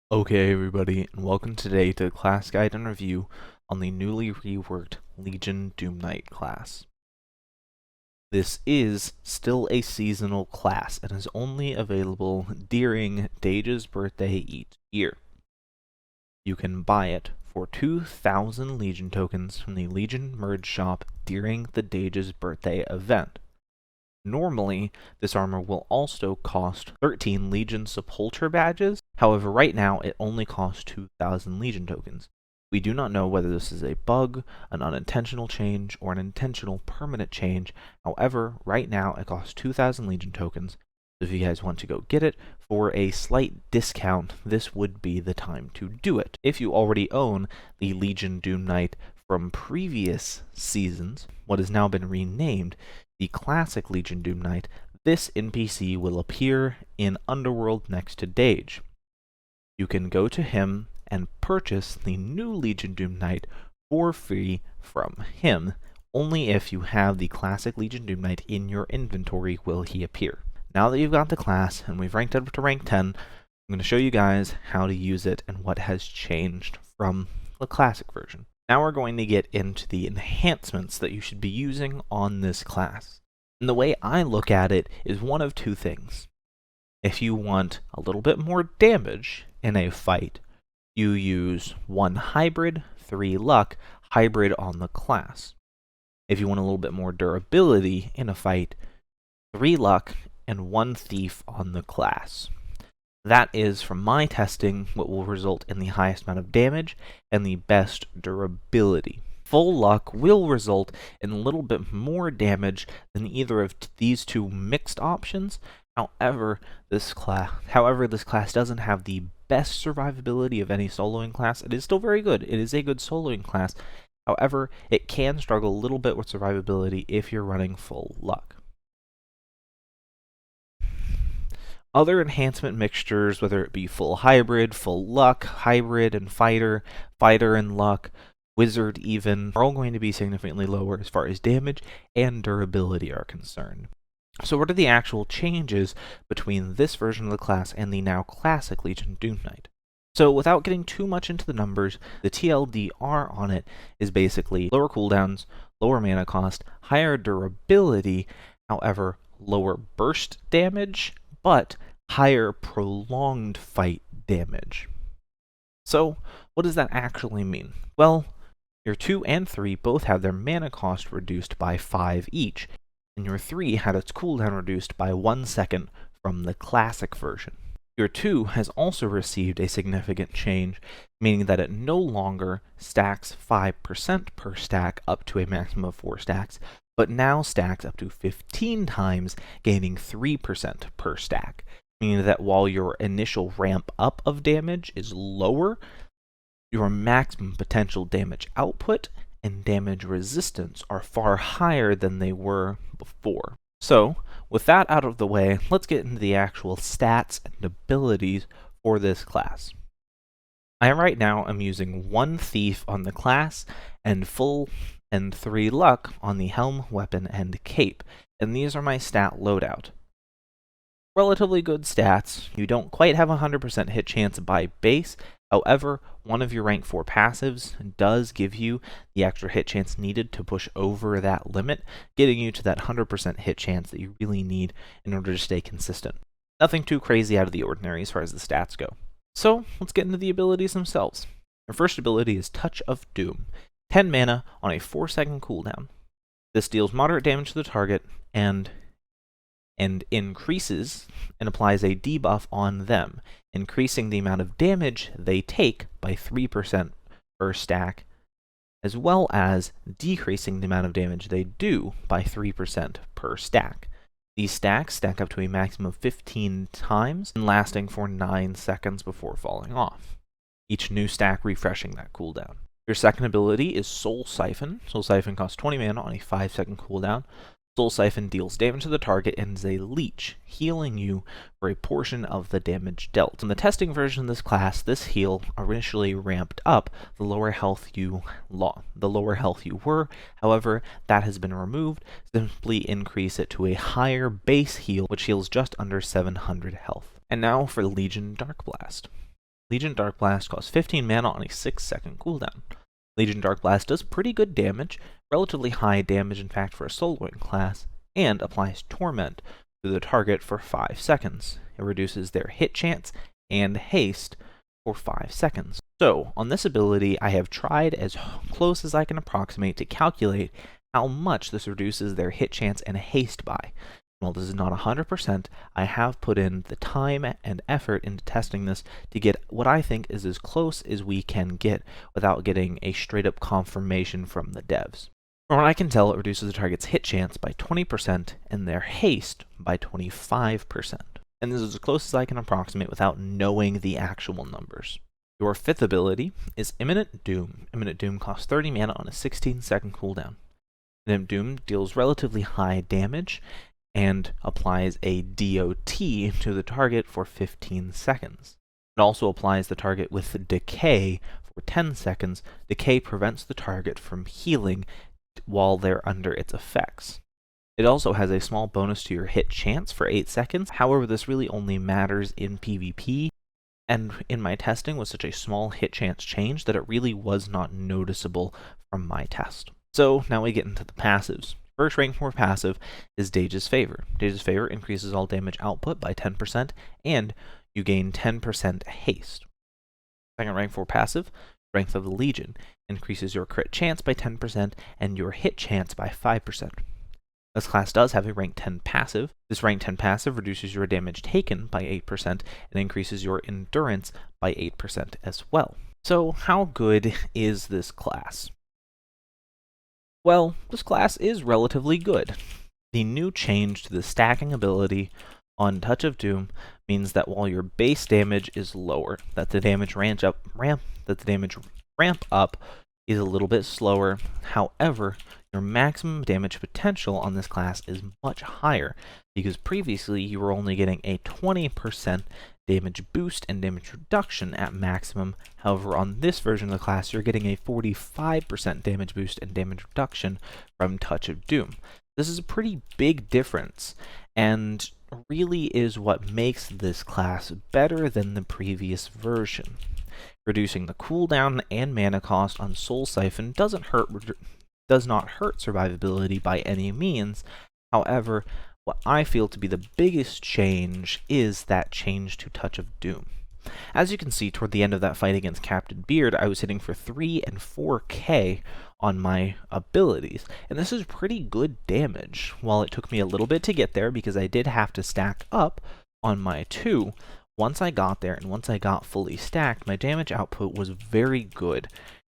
Okay everybody, and welcome today to the class guide and review on the newly reworked Legion DoomKnight class. This is still a seasonal class and is only available during Dage's birthday each year. You can buy it for 2,000 Legion tokens from the Legion merge shop during the Dage's birthday event. Normally, this armor will also cost 13 Legion Sepulture badges. However, right now it only costs 2,000 Legion tokens. We do not know whether this is a bug, an unintentional change, or an intentional permanent change. However, right now it costs 2,000 Legion tokens. So if you guys want to go get it for a slight discount, this would be the time to do it. If you already own the Legion DoomKnight from previous seasons, what has now been renamed the classic Legion DoomKnight, this NPC will appear in Underworld next to Dage. You can go to him and purchase the new Legion DoomKnight for free from him. Only if you have the classic Legion DoomKnight in your inventory will he appear. Now that you've got the class and we've ranked up to rank 10, I'm going to show you guys how to use it and what has changed from the classic version. Now we're going to get into the enhancements that you should be using on this class. And the way I look at it is one of two things. If you want a little bit more damage in a fight, you use 1 hybrid, 3 luck, hybrid on the class. If you want a little bit more durability in a fight, 3 luck and 1 thief on the class. That is, from my testing, what will result in the highest amount of damage and the best durability. Full luck will result in a little bit more damage than either of these two mixed options. However, this class doesn't have the best survivability of any soloing class. It is still very good. It is a good soloing class. However, it can struggle a little bit with survivability if you're running full luck. Other enhancement mixtures, whether it be full hybrid, full luck, hybrid and fighter, fighter and luck, wizard even, are all going to be significantly lower as far as damage and durability are concerned. So what are the actual changes between this version of the class and the now classic Legion DoomKnight? So without getting too much into the numbers, the TLDR on it is basically lower cooldowns, lower mana cost, higher durability, however, lower burst damage, but higher prolonged fight damage. So, what does that actually mean? Well, your 2 and 3 both have their mana cost reduced by 5 each, and your 3 had its cooldown reduced by 1 second from the classic version. Your 2 has also received a significant change, meaning that it no longer stacks 5% per stack up to a maximum of 4 stacks, but now stacks up to 15 times, gaining 3% per stack, meaning that while your initial ramp up of damage is lower, your maximum potential damage output and damage resistance are far higher than they were before. So, with that out of the way, let's get into the actual stats and abilities for this class. Right now I'm using 1 thief on the class and full and 3 luck on the helm, weapon, and cape, and these are my stat loadout. Relatively good stats. You don't quite have a 100% hit chance by base, however, one of your rank 4 passives does give you the extra hit chance needed to push over that limit, getting you to that 100% hit chance that you really need in order to stay consistent. Nothing too crazy out of the ordinary as far as the stats go. So, let's get into the abilities themselves. Our first ability is Touch of Doom. 10 mana on a 4-second cooldown. This deals moderate damage to the target and increases and applies a debuff on them, increasing the amount of damage they take by 3% per stack, as well as decreasing the amount of damage they do by 3% per stack. These stacks stack up to a maximum of 15 times and lasting for 9 seconds before falling off, each new stack refreshing that cooldown. Your second ability is Soul Siphon. Soul Siphon costs 20 mana on a 5-second cooldown. Soul Siphon deals damage to the target and is a leech, healing you for a portion of the damage dealt. In the testing version of this class, this heal initially ramped up the lower health you were. However, that has been removed. Simply increase it to a higher base heal, which heals just under 700 health. And now for Legion Dark Blast. Legion Dark Blast costs 15 mana on a 6-second cooldown. Legion Dark Blast does pretty good damage, relatively high damage in fact for a soloing class, and applies Torment to the target for 5 seconds. It reduces their hit chance and haste for 5 seconds. So, on this ability, I have tried as close as I can approximate to calculate how much this reduces their hit chance and haste by. While this is not 100%, I have put in the time and effort into testing this to get what I think is as close as we can get without getting a straight-up confirmation from the devs. From what I can tell, it reduces the target's hit chance by 20% and their haste by 25%. And this is as close as I can approximate without knowing the actual numbers. Your 5th ability is Imminent Doom. Imminent Doom costs 30 mana on a 16-second cooldown. Imminent Doom deals relatively high damage and applies a DOT to the target for 15 seconds. It also applies the target with Decay for 10 seconds. Decay prevents the target from healing while they're under its effects. It also has a small bonus to your hit chance for 8 seconds. However, this really only matters in PvP, and in my testing was such a small hit chance change that it really was not noticeable from my test. So now we get into the passives. First rank for passive is Dage's Favor. Dage's Favor increases all damage output by 10%, and you gain 10% haste. Second rank for passive, Strength of the Legion, increases your crit chance by 10% and your hit chance by 5%. This class does have a rank 10 passive. This rank 10 passive reduces your damage taken by 8% and increases your endurance by 8% as well. So how good is this class? Well, this class is relatively good. The new change to the stacking ability on Touch of Doom means that while your base damage is lower, that the damage ramp up is a little bit slower. However, your maximum damage potential on this class is much higher, because previously you were only getting a 20% damage boost and damage reduction at maximum. However, on this version of the class, you're getting a 45% damage boost and damage reduction from Touch of Doom. This is a pretty big difference, and really is what makes this class better than the previous version. Reducing the cooldown and mana cost on Soul Siphon does not hurt survivability by any means. However, what I feel to be the biggest change is that change to Touch of Doom. As you can see, toward the end of that fight against Captain Beard, I was hitting for 3 and 4k on my abilities, and this is pretty good damage. While it took me a little bit to get there because I did have to stack up on my 2, once I got there and once I got fully stacked, my damage output was very good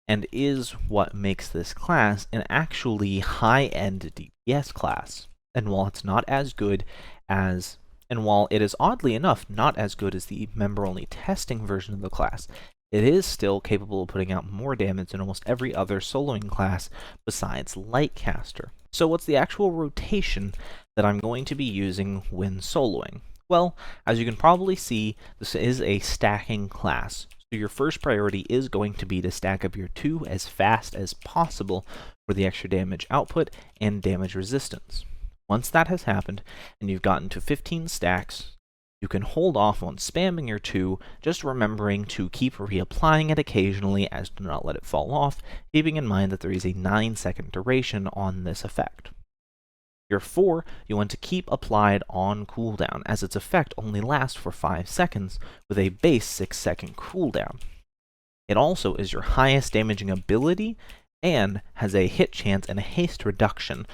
and is what makes this class an actually high-end DPS class. And while it's not as good as, and while it is oddly enough not as good as the member-only testing version of the class, it is still capable of putting out more damage than almost every other soloing class besides Lightcaster. So what's the actual rotation that I'm going to be using when soloing? Well, as you can probably see, this is a stacking class. So your first priority is going to be to stack up your 2 as fast as possible for the extra damage output and damage resistance. Once that has happened, and you've gotten to 15 stacks, you can hold off on spamming your 2, just remembering to keep reapplying it occasionally as do not let it fall off, keeping in mind that there is a 9-second duration on this effect. Your 4, you want to keep applied on cooldown, as its effect only lasts for 5 seconds, with a base 6-second cooldown. It also is your highest damaging ability, and has a hit chance and a haste reduction,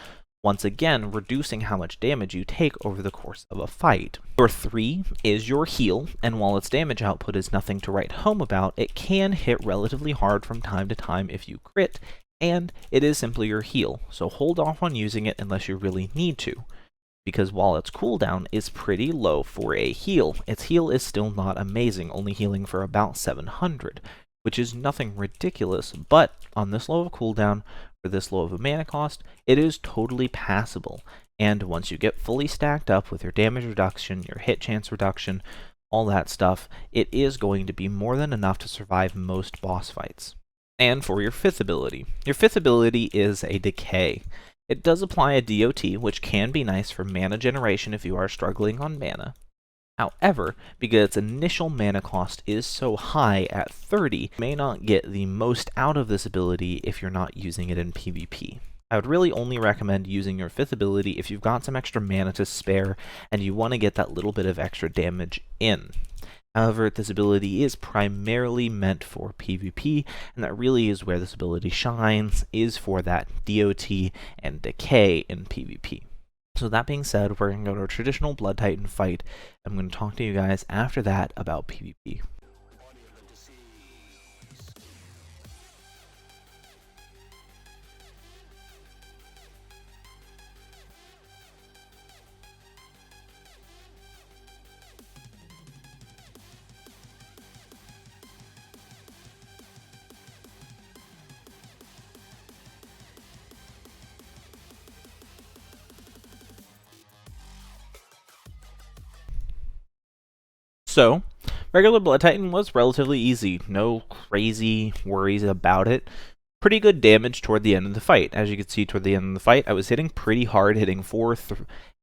once again reducing how much damage you take over the course of a fight. Your 3 is your heal, and while its damage output is nothing to write home about, it can hit relatively hard from time to time if you crit, and it is simply your heal, so hold off on using it unless you really need to, because while its cooldown is pretty low for a heal, its heal is still not amazing, only healing for about 700, which is nothing ridiculous, but on this low of cooldown, for this low of a mana cost, it is totally passable, and once you get fully stacked up with your damage reduction, your hit chance reduction, all that stuff, it is going to be more than enough to survive most boss fights. And for your 5th ability. Your 5th ability is a Decay. It does apply a DOT, which can be nice for mana generation if you are struggling on mana. However, because its initial mana cost is so high at 30, you may not get the most out of this ability if you're not using it in PvP. I would really only recommend using your 5th ability if you've got some extra mana to spare and you want to get that little bit of extra damage in. However, this ability is primarily meant for PvP, and that really is where this ability shines, is for that DOT and decay in PvP. So that being said, we're going to go to a traditional Blood Titan fight. I'm going to talk to you guys after that about PvP. So, regular Blood Titan was relatively easy, no crazy worries about it. Pretty good damage toward the end of the fight. As you can see toward the end of the fight, I was hitting pretty hard, hitting 3, 4,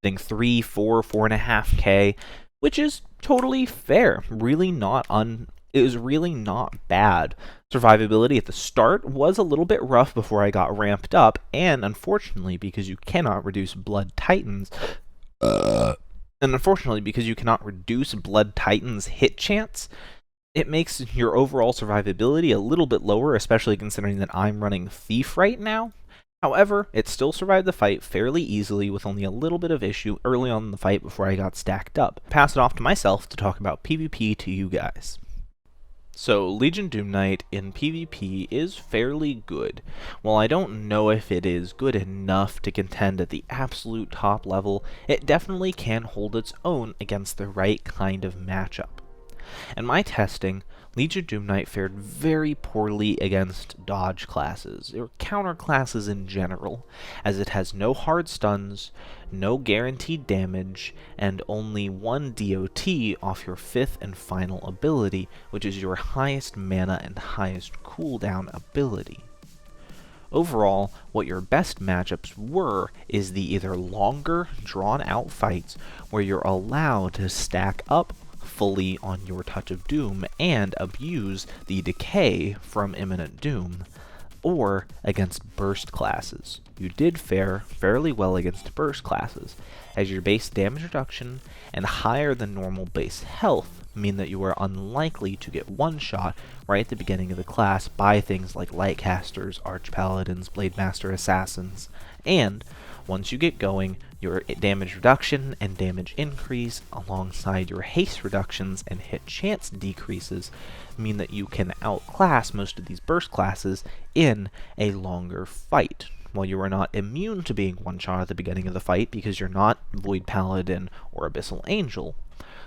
4.5k, which is totally fair. It was really not bad. Survivability at the start was a little bit rough before I got ramped up, and unfortunately, because you cannot reduce Blood Titans, Blood Titan's hit chance, it makes your overall survivability a little bit lower, especially considering that I'm running Thief right now. However, it still survived the fight fairly easily with only a little bit of issue early on in the fight before I got stacked up. Pass it off to myself to talk about PvP to you guys. So, Legion DoomKnight in PvP is fairly good. While I don't know if it is good enough to contend at the absolute top level, it definitely can hold its own against the right kind of matchup. In my testing, Legion DoomKnight fared very poorly against dodge classes, or counter classes in general, as it has no hard stuns, no guaranteed damage, and only 1 DOT off your 5th and final ability, which is your highest mana and highest cooldown ability. Overall, what your best matchups were is the either longer, drawn-out fights where you're allowed to stack up fully on your Touch of Doom and abuse the decay from Imminent Doom, or against burst classes. You did fare fairly well against burst classes, as your base damage reduction and higher than normal base health mean that you are unlikely to get one-shot right at the beginning of the class by things like Lightcasters, Archpaladins, Blademaster Assassins, and once you get going, your damage reduction and damage increase alongside your haste reductions and hit chance decreases mean that you can outclass most of these burst classes in a longer fight. While you are not immune to being one-shot at the beginning of the fight because you're not Void Paladin or Abyssal Angel,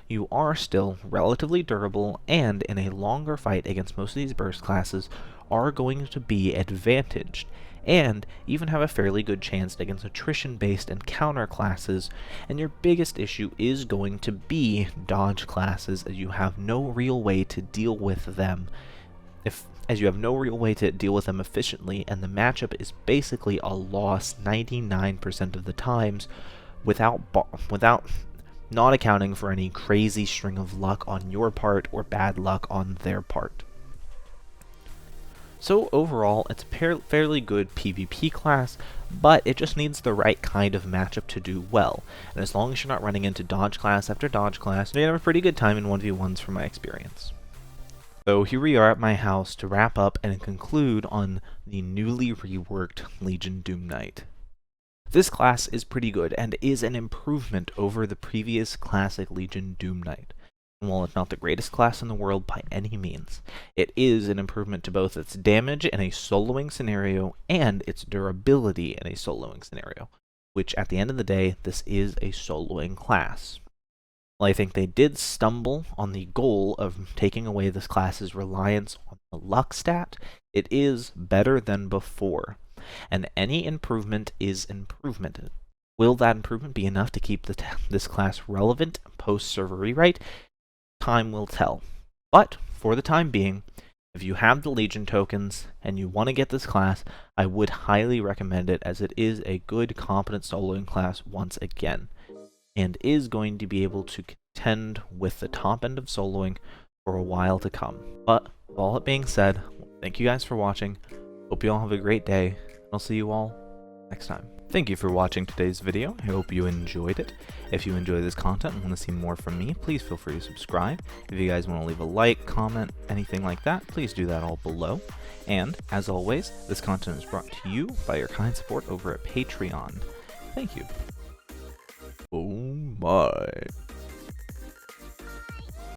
you are still relatively durable, and in a longer fight against most of these burst classes are going to be advantaged, and even have a fairly good chance against attrition-based and counter classes, and your biggest issue is going to be dodge classes, as you have no real way to deal with them efficiently, and the matchup is basically a loss 99% of the times without not accounting for any crazy string of luck on your part or bad luck on their part. So overall, it's a fairly good PvP class, but it just needs the right kind of matchup to do well. And as long as you're not running into dodge class after dodge class, you have a pretty good time in 1v1s from my experience. So here we are at my house to wrap up and conclude on the newly reworked Legion DoomKnight. This class is pretty good and is an improvement over the previous classic Legion DoomKnight. While it's not the greatest class in the world by any means, it is an improvement to both its damage in a soloing scenario and its durability in a soloing scenario, which at the end of the day, this is a soloing class. While I think they did stumble on the goal of taking away this class's reliance on the luck stat, it is better than before, and any improvement is improvement. Will that improvement be enough to keep this class relevant post-server rewrite? Time will tell. But for the time being, if you have the Legion tokens and you want to get this class, I would highly recommend it, as it is a good, competent soloing class once again, and is going to be able to contend with the top end of soloing for a while to come. But with all that being said, thank you guys for watching. Hope you all have a great day, and I'll see you all next time. Thank you for watching today's video. I hope you enjoyed it. If you enjoy this content and want to see more from me, please feel free to subscribe. If you guys want to leave a like, comment, anything like that, please do that all below. And, as always, this content is brought to you by your kind support over at Patreon. Thank you. Oh my.